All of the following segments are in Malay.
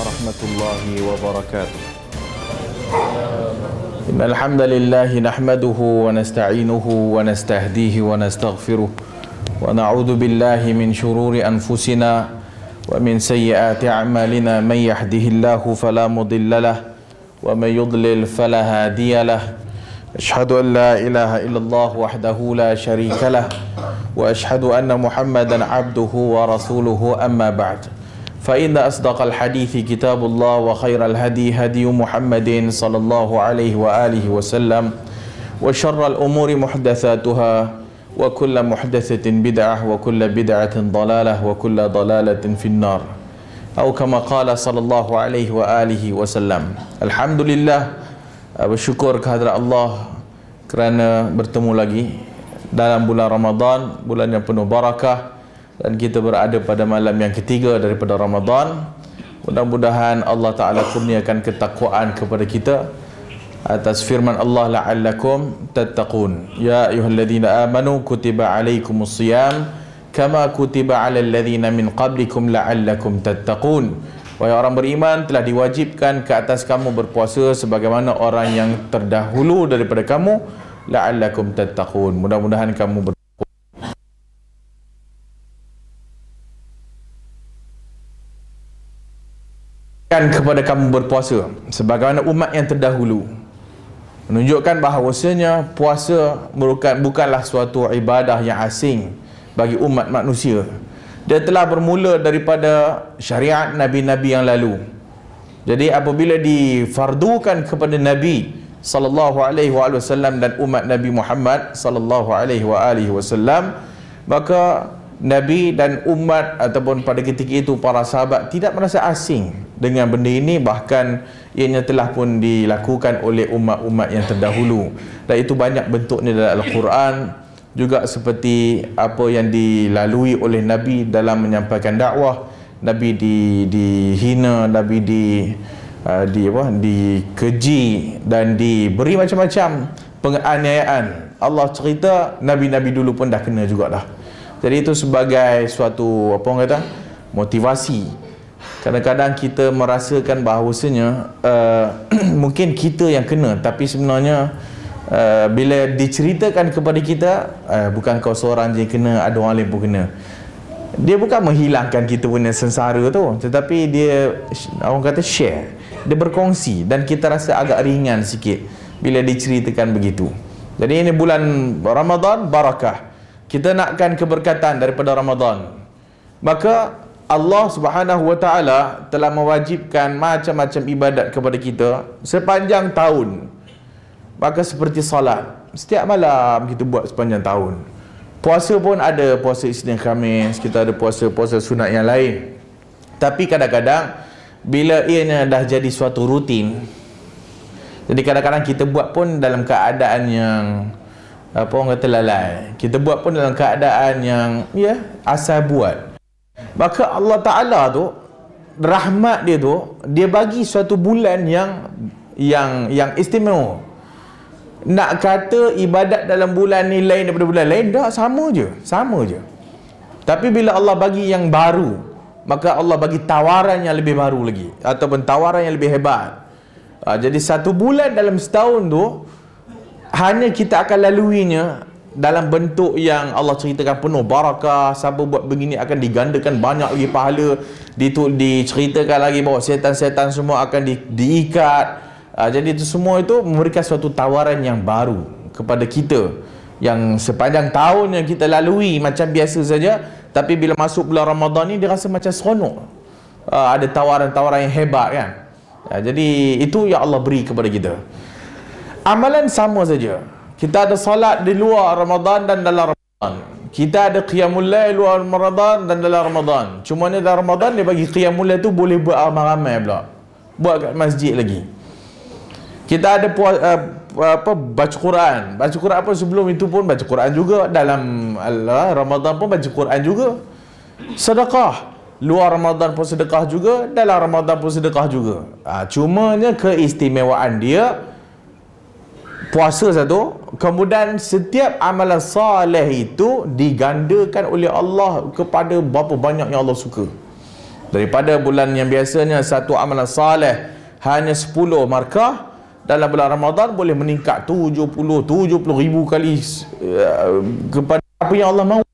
warahmatullahi wabarakatuh. Innal hamdalillah nahmaduhu wa nasta'inuhu wa nastahdihi wa nastaghfiruh wa na'udzu billahi min shururi anfusina wa min sayyiati a'malina. Man yahdihillahu fala mudilla lahu wa man yudlil fala hadiya lahu. Ashhadu an la ilaha illallah wahdahu la syarika lah wa ashhadu anna Muhammadan abduhu wa rasuluhu, amma ba'd. Fa inna asdaqal hadithi kitabullah wa khairal hadi hadi Muhammadin sallallahu alaihi wa alihi wasallam wa syarral umuri muhdatsatuha wa kullu muhdatsatin bid'ah wa kullu bid'atin dalalah wa kullu dalalatin finnar. Atau kama qala sallallahu alaihi wa alihi wasallam. Alhamdulillah, bersyukur kehadrat Allah kerana bertemu lagi dalam bulan Ramadan, bulan yang penuh barakah, dan kita berada pada malam yang ketiga daripada Ramadan. Mudah-mudahan Allah Ta'ala kurniakan ketakwaan kepada kita atas firman Allah, la'allakum tattaqun. Ya ayyuhalladzina amanu kutiba alaikumus-shiyam kama kutiba alal ladzina min qablikum la'allakum tattaqun. Wahai orang beriman, telah diwajibkan ke atas kamu berpuasa sebagaimana orang yang terdahulu daripada kamu, la'allakum tattaqun. Mudah-mudahan kamu kepada kamu berpuasa sebagaimana umat yang terdahulu, menunjukkan bahawasanya puasa bukanlah suatu ibadah yang asing bagi umat manusia. Dia telah bermula daripada syariat Nabi-Nabi yang lalu. Jadi apabila difardukan kepada Nabi sallallahu alaihi wasallam dan umat Nabi Muhammad sallallahu alaihi wasallam, maka Nabi dan umat ataupun pada ketika itu para sahabat tidak merasa asing dengan benda ini, bahkan ianya telah pun dilakukan oleh umat-umat yang terdahulu, dan itu banyak bentuknya dalam Al-Quran, juga seperti apa yang dilalui oleh Nabi dalam menyampaikan dakwah. Nabi dihina, Nabi dikeji dan diberi macam-macam penganiayaan. Allah cerita Nabi-Nabi dulu pun dah kena juga dah. Jadi itu sebagai suatu motivasi. Kadang-kadang kita merasakan bahawasanya mungkin kita yang kena, tapi sebenarnya bila diceritakan kepada kita, bukan kau seorang je kena, ada orang lain pun kena. Dia bukan menghilangkan kita punya sengsara tu, tetapi dia, orang kata, share. Dia berkongsi dan kita rasa agak ringan sikit bila diceritakan begitu. Jadi ini bulan Ramadan barakah. Kita nakkan keberkatan daripada Ramadan. Maka Allah Subhanahu wa Ta'ala telah mewajibkan macam-macam ibadat kepada kita sepanjang tahun. Maka seperti salat, setiap malam kita buat sepanjang tahun. Puasa pun ada puasa Isnin Khamis, kita ada puasa sunat yang lain. Tapi kadang-kadang bila ianya dah jadi suatu rutin, jadi kadang-kadang kita buat pun dalam keadaan yang orang kata lalai. Kita buat pun dalam keadaan yang asal buat. Maka Allah Ta'ala tu, rahmat dia tu, dia bagi suatu bulan yang istimewa. Nak kata ibadat dalam bulan ni lain daripada bulan lain, dah sama je. Tapi bila Allah bagi yang baru, maka Allah bagi tawaran yang lebih baru lagi, ataupun tawaran yang lebih hebat. Jadi satu bulan dalam setahun tu hanya kita akan laluinya dalam bentuk yang Allah ceritakan penuh barakah. Siapa buat begini akan digandakan banyak lagi pahala. Diceritakan lagi bahawa setan-setan semua akan diikat. Jadi itu semua itu memberikan suatu tawaran yang baru kepada kita, yang sepanjang tahun yang kita lalui macam biasa saja, tapi bila masuk bulan Ramadan ni dia rasa macam seronok. Ada tawaran-tawaran yang hebat kan. Jadi itu yang Allah beri kepada kita. Amalan sama saja. Kita ada salat di luar Ramadan dan dalam Ramadan. Kita ada qiyamul lail luar Ramadan dan dalam Ramadan. Cuma ni dalam Ramadan dia bagi qiyamul lail tu boleh buat ramai-ramai pula. Buat kat masjid lagi. Kita ada baca Quran. Baca Quran pun sebelum itu pun baca Quran juga. Dalam Ramadan pun baca Quran juga. Sedekah. Luar Ramadan pun sedekah juga. Dalam Ramadan pun sedekah juga. Cumanya keistimewaan dia, puasa satu, kemudian setiap amalan saleh itu digandakan oleh Allah kepada berapa banyak yang Allah suka. Daripada bulan yang biasanya satu amalan saleh hanya 10 markah, dalam bulan Ramadan boleh meningkat 70 ribu kali kepada apa yang Allah mahu.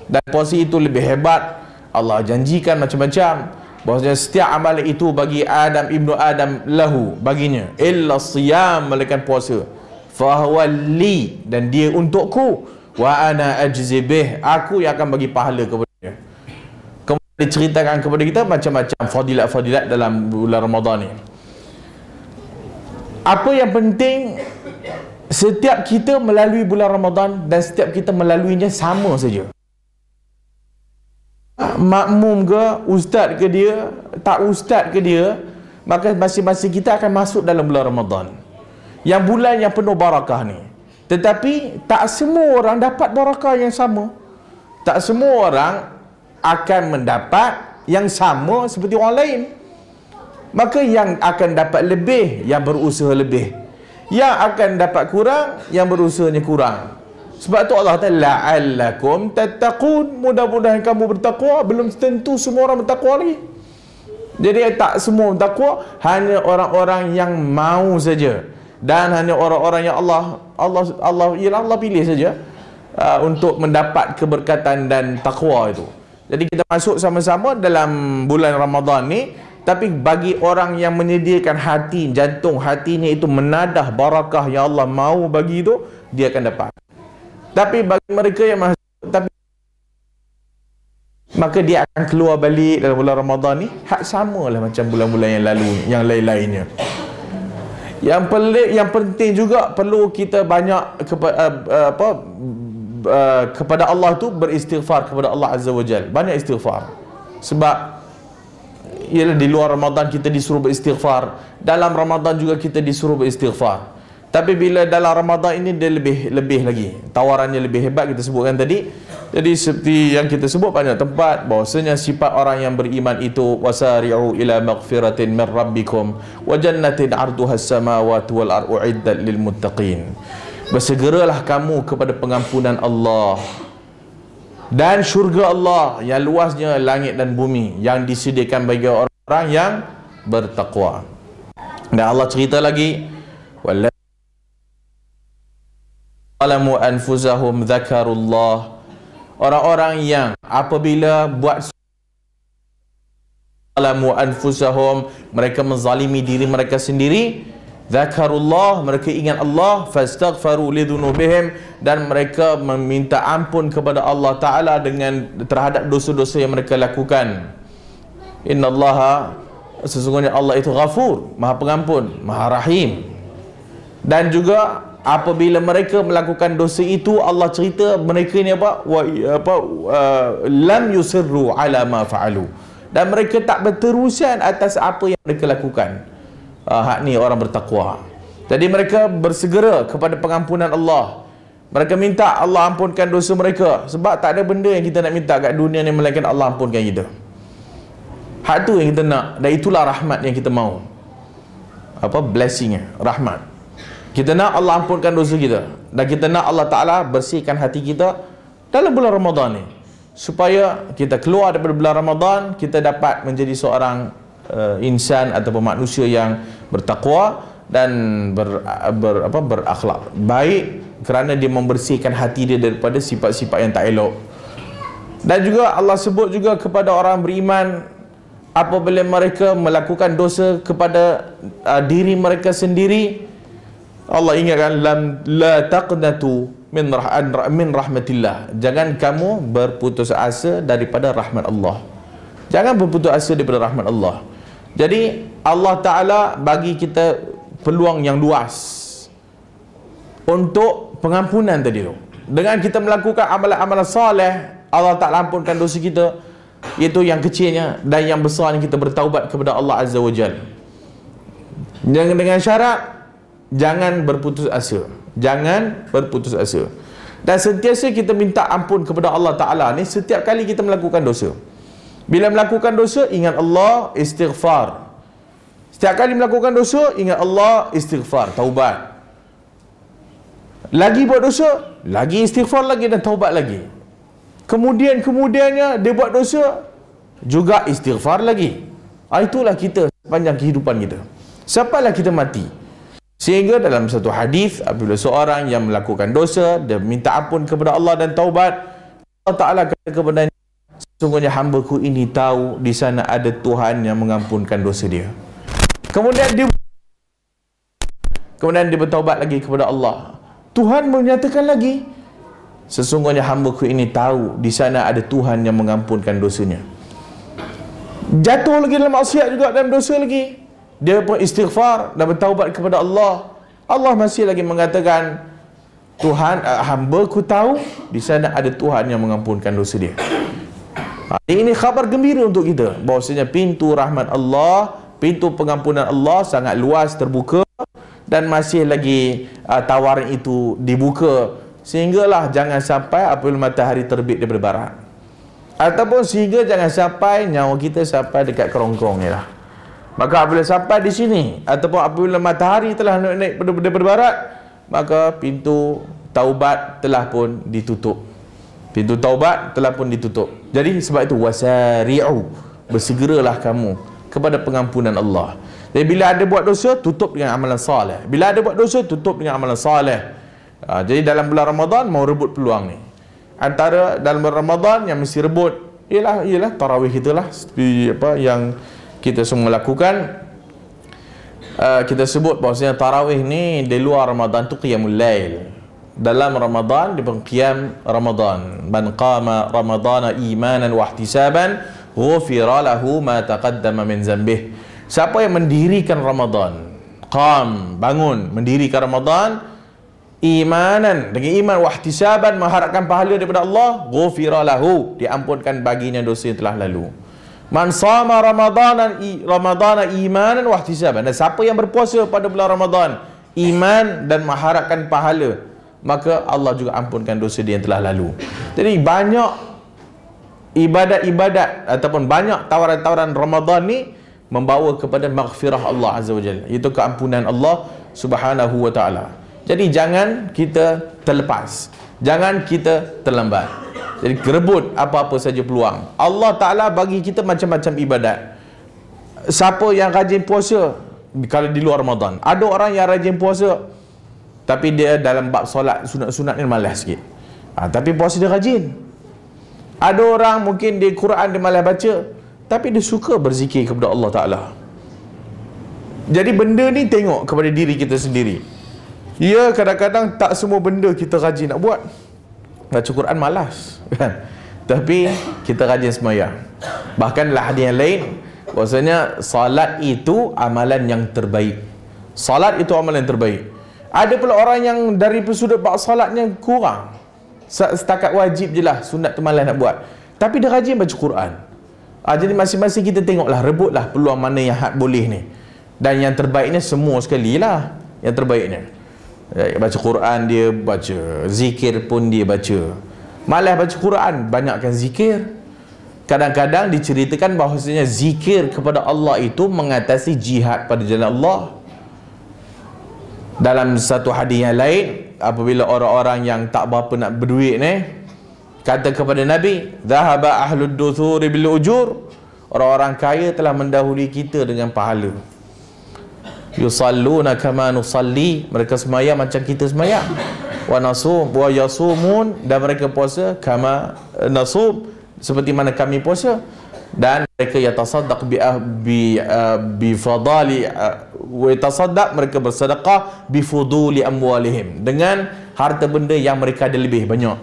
Dan porsi itu lebih hebat. Allah janjikan macam-macam, bahwasanya setiap amalan itu bagi Adam ibnu Adam lahu, baginya, illa siyam, melainkan puasa, fahuwa li, dan dia untukku, wa ana ajzi bih, aku yang akan bagi pahala kepada dia. Kemudian diceritakan kepada kita macam-macam fadilat-fadilat dalam bulan Ramadan ni. Apa yang penting, setiap kita melalui bulan Ramadan dan setiap kita melaluinya sama saja. Makmum ke, ustaz ke dia, tak ustaz ke dia, maka masing-masing kita akan masuk dalam bulan Ramadan, yang bulan yang penuh barakah ni. Tetapi tak semua orang dapat barakah yang sama. Tak semua orang akan mendapat yang sama seperti orang lain. Maka yang akan dapat lebih, yang berusaha lebih. Yang akan dapat kurang, yang berusahanya kurang. Sebab tu Allah kata la'allakum tattaqun, mudah-mudahan kamu bertakwa. Belum tentu semua orang bertakwa lagi. Jadi tak semua bertakwa, hanya orang-orang yang mau saja. Dan hanya orang-orang yang Allah pilih saja untuk mendapat keberkatan dan takwa itu. Jadi kita masuk sama-sama dalam bulan Ramadan ni. Tapi bagi orang yang menyediakan hati, jantung hatinya itu menadah barakah yang Allah mahu bagi itu, dia akan dapat. Tapi bagi mereka yang masuk, maka dia akan keluar balik dalam bulan Ramadan ni hak samalah macam bulan-bulan yang lalu, yang lain-lainnya. Yang penting juga perlu kita banyak kepada Allah tu beristighfar kepada Allah Azza wa Jal. Banyak istighfar. Sebab ialah di luar Ramadan kita disuruh beristighfar, dalam Ramadan juga kita disuruh beristighfar. Tapi bila dalam Ramadan ini dia lebih lagi, tawarannya lebih hebat, kita sebutkan tadi. Jadi seperti yang kita sebut banyak tempat, bahwasanya sifat orang yang beriman itu wasari'u ila maghfiratin min rabbikum wa jannatin 'arduha as-samawati wal ardu uiddat lil muttaqin. Bersegeralah kamu kepada pengampunan Allah dan syurga Allah yang luasnya langit dan bumi, yang disediakan bagi orang-orang yang bertakwa. Dan Allah cerita lagi, walladzina anfusahum dzakarullah, orang-orang yang apabila buat walladzina anfusahum, mereka menzalimi diri mereka sendiri, dzakarullah, mereka ingat Allah, fastaghfaru lidzunubihim, dan mereka meminta ampun kepada Allah Ta'ala terhadap dosa-dosa yang mereka lakukan. Innallaha, sesungguhnya Allah itu ghafur, maha pengampun, maha rahim. Dan juga apabila mereka melakukan dosa itu, Allah cerita mereka ni lam yusirru ala ma fa'alu, dan mereka tak berterusan atas apa yang mereka lakukan. Hak ni orang bertakwa. Jadi mereka bersegera kepada pengampunan Allah. Mereka minta Allah ampunkan dosa mereka. Sebab tak ada benda yang kita nak minta kat dunia ni melainkan Allah ampunkan kita. Hak tu yang kita nak. Dan itulah rahmat yang kita mahu. Blessingnya, rahmat. Kita nak Allah ampunkan dosa kita. Dan kita nak Allah Ta'ala bersihkan hati kita dalam bulan Ramadan ni, supaya kita keluar daripada bulan Ramadan, kita dapat menjadi seorang insan ataupun manusia yang bertakwa dan berakhlak baik, kerana dia membersihkan hati dia daripada sifat-sifat yang tak elok. Dan juga Allah sebut juga kepada orang beriman, apabila mereka melakukan dosa kepada diri mereka sendiri, Allah ingatkan, la taqnatu min rahmatillah, jangan kamu berputus asa daripada rahmat Allah. Jangan berputus asa daripada rahmat Allah. Jadi Allah Ta'ala bagi kita peluang yang luas untuk pengampunan tadi tu. Dengan kita melakukan amalan-amalan soleh, Allah Ta'ala ampunkan dosa kita. Itu yang kecilnya. Dan yang besarnya kita bertaubat kepada Allah Azza wa Jal. Dengan syarat, jangan berputus asa. Jangan berputus asa. Dan sentiasa kita minta ampun kepada Allah Ta'ala ni setiap kali kita melakukan dosa. Bila melakukan dosa, ingat Allah, istighfar. Setiap kali melakukan dosa, ingat Allah, istighfar, taubat. Lagi buat dosa, lagi istighfar lagi dan taubat lagi. Kemudiannya dia buat dosa, juga istighfar lagi. Itulah kita sepanjang kehidupan kita. Sampailah kita mati. Sehingga dalam satu hadis, apabila seorang yang melakukan dosa, dia minta ampun kepada Allah dan taubat, Allah Ta'ala kata kepadanya, sesungguhnya hamba-Ku ini tahu di sana ada Tuhan yang mengampunkan dosa dia. Kemudian dia bertaubat lagi kepada Allah. Tuhan menyatakan lagi, sesungguhnya hamba-Ku ini tahu di sana ada Tuhan yang mengampunkan dosanya. Jatuh lagi dalam maksiat juga, dalam dosa lagi. Dia pun istighfar dan bertaubat kepada Allah. Allah masih lagi mengatakan, Tuhan, hamba-Ku tahu di sana ada Tuhan yang mengampunkan dosa dia. Ini khabar gembira untuk kita, bahawasanya pintu rahmat Allah, pintu pengampunan Allah sangat luas terbuka, dan masih lagi tawaran itu dibuka, sehinggalah jangan sampai apabila matahari terbit daripada barat, ataupun sehingga jangan sampai nyawa kita sampai dekat kerongkong ni lah. Maka apabila sampai di sini, ataupun apabila matahari telah naik daripada barat, maka pintu taubat telah pun ditutup. Pintu taubat telah pun ditutup. Jadi sebab itu wasari'u, bersegeralah kamu kepada pengampunan Allah. Jadi bila ada buat dosa, tutup dengan amalan soleh. Bila ada buat dosa, tutup dengan amalan soleh. Jadi dalam bulan Ramadan mau rebut peluang ni. Antara dalam bulan Ramadan yang mesti rebut ialah tarawih kita lah, seperti apa yang kita semua lakukan. Kita sebut bahawasanya tarawih ni di luar Ramadan tu qiyamul lail. Dalam Ramadan dia qiyam Ramadan. Man qama ramadana imanan wa ihtisaban ghufira lahu ma taqaddama min dhanbih. Siapa yang mendirikan Ramadan, bangun mendirikan Ramadan imanan, dengan iman wa ihtisaban, mengharapkan pahala daripada Allah, ghufira lahu, diampunkan baginya dosa yang telah lalu. Man sama ramadana imanan wa ihtisaban, dan siapa yang berpuasa pada bulan Ramadan iman dan mengharapkan pahala, maka Allah juga ampunkan dosa dia yang telah lalu. Jadi banyak ibadat-ibadat ataupun banyak tawaran-tawaran Ramadan ni membawa kepada maghfirah Allah Azza wa Jalla, iaitu keampunan Allah Subhanahu wa Ta'ala. Jadi jangan kita terlepas, jangan kita terlambat. Jadi rebut apa-apa saja peluang. Allah Ta'ala bagi kita macam-macam ibadat. Siapa yang rajin puasa kalau di luar Ramadan, ada orang yang rajin puasa tapi dia dalam bab solat sunat-sunat ni malas sikit, tapi puasa dia rajin. Ada orang mungkin di Quran dia malas baca, tapi dia suka berzikir kepada Allah Ta'ala. Jadi benda ni tengok kepada diri kita sendiri. Ya, kadang-kadang tak semua benda kita rajin nak buat. Baca Quran malas kan? Tapi kita rajin sembahyang. Bahkan lah hadis yang lain, bahwasanya salat itu amalan yang terbaik. Salat itu amalan yang terbaik. Ada pula orang yang dari sudut bab salatnya kurang, setakat wajib je lah, sunat tu malas nak buat, tapi dia rajin baca Quran. Jadi masing-masing kita tengoklah, rebutlah peluang mana yang hak boleh ni. Dan yang terbaiknya semua sekali lah, yang terbaiknya baca Quran dia baca, zikir pun dia baca. Malas baca Quran, banyakkan zikir. Kadang-kadang diceritakan bahawasanya zikir kepada Allah itu mengatasi jihad pada jalan Allah. Dalam satu hadis yang lain, apabila orang-orang yang tak berapa nak berduit ni kata kepada Nabi, "Dhahaba ahlud duthuri bil ujur." Orang-orang kaya telah mendahului kita dengan pahala. Yusalluna kama nusalli, mereka sembahyang macam kita sembahyang. Wa nasum wa yasumun, dan mereka puasa kama nasum, seperti mana kami puasa. Dan mereka yatasaddaq bi fadali wa yatasaddaq, mereka bersedekah bi fuduli amwalihim, dengan harta benda yang mereka ada lebih banyak.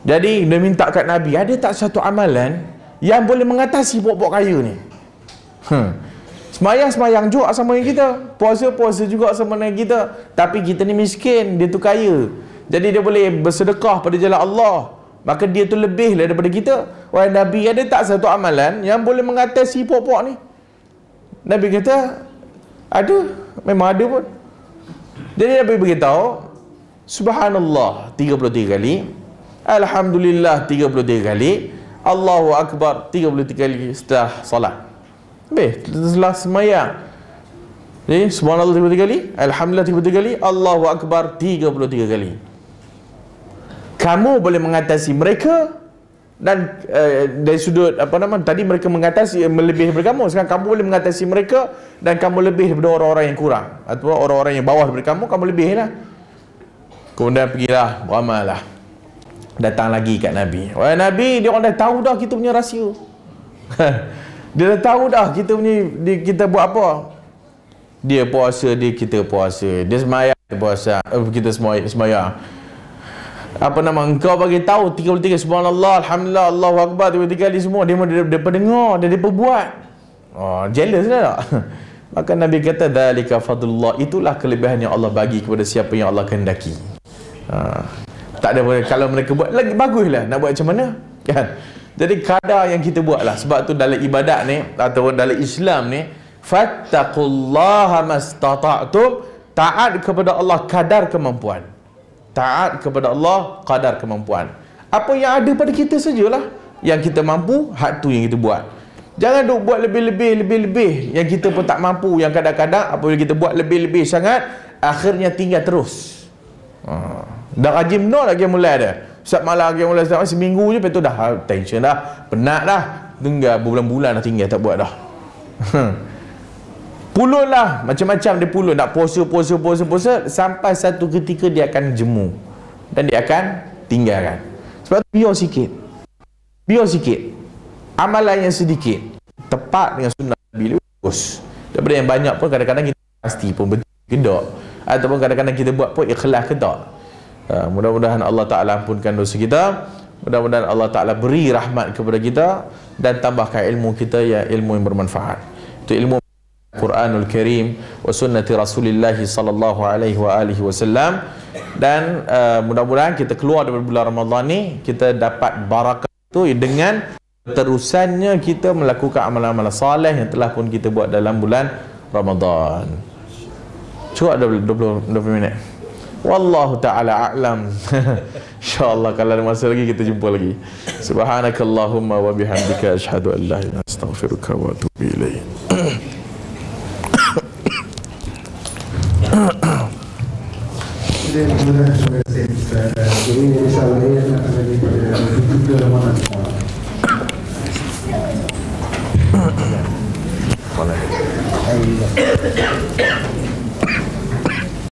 Jadi dia minta kat Nabi, ada tak satu amalan yang boleh mengatasi pokok kaya ni? Semayang juga sama dengan kita, puasa juga sama dengan kita, tapi kita ni miskin, dia tu kaya. Jadi dia boleh bersedekah pada jalan Allah, maka dia tu lebih daripada kita. Wahai Nabi, ada tak satu amalan yang boleh mengatasi pokok ni? Nabi kata, ada, memang ada pun. Jadi Nabi beritahu, Subhanallah 33 kali, Alhamdulillah 33 kali, Allahu Akbar 33 kali setelah salat. Setelah semayang, jadi Subhanallah 33 kali, Alhamdulillah 33 kali, Allahu Akbar 33 kali. Kamu boleh mengatasi mereka Dan dari sudut tadi mereka mengatasi melebihi daripada kamu, sekarang kamu boleh mengatasi mereka dan kamu lebih daripada orang-orang yang kurang atau orang-orang yang bawah daripada kamu lebih lah. Kemudian pergilah beramallah, datang lagi kat Nabi. Wahai Nabi, dia orang dah tahu dah kita punya rahsia. Dia dah tahu dah kita buat apa. Dia puasa, kita puasa. Dia sembahyang, kita puasa. Kita sembahyang. Engkau bagi tahu 33 subhanallah, alhamdulillah, Allahu akbar 33 kali semua. Dia dengar, dia buat. Jealous dah tak? Maka Nabi kata dzalika fadlullah, itulah kelebihan yang Allah bagi kepada siapa yang Allah kehendaki. Tak ada, kalau mereka buat lagi baguslah, nak buat macam mana kan. Jadi kadar yang kita buat lah. Sebab tu dalam ibadat ni atau dalam Islam ni, fattaqullaha mastata'tum, taat kepada Allah kadar kemampuan. Taat kepada Allah kadar kemampuan. Apa yang ada pada kita sajalah yang kita mampu, hak tu yang kita buat. Jangan duk buat lebih-lebih yang kita pun tak mampu, yang kadang-kadang apabila kita buat lebih-lebih sangat, akhirnya tinggal terus. Dah rajin benar lagi mulai dah. Setiap malam lagi mulai seminggu je, lepas tu dah tension dah, penat dah, tinggal berbulan-bulan dah tinggal tak buat dah. Pulun lah, macam-macam dia pulun, nak puasa sampai satu ketika dia akan jemu dan dia akan tinggalkan. Sebab tu biar sikit amalan yang sedikit tepat dengan sunnah Nabi bagus daripada yang banyak pun kadang-kadang kita pasti pun betul ke tak, ataupun kadang-kadang kita buat pun ikhlas ke tak. Mudah-mudahan Allah Ta'ala ampunkan dosa kita, mudah-mudahan Allah Ta'ala beri rahmat kepada kita dan tambahkan ilmu kita ilmu yang bermanfaat. Itu ilmu Quranul Karim wa sunnati Rasulillah sallallahu alaihi wa alihi wasallam. Dan mudah-mudahan kita keluar dari bulan Ramadan ni kita dapat barakah itu dengan terusannya kita melakukan amalan-amalan soleh yang telah pun kita buat dalam bulan Ramadan. Cukup ada 20 minit. Wallahu ta'ala a'lam. InsyaAllah kalau ada masa lagi kita jumpa lagi. Subhanakallahumma wa bihamdika asyhadu an la ilaha illa anta astaghfiruka wa atubu ilaik. Terima kasih.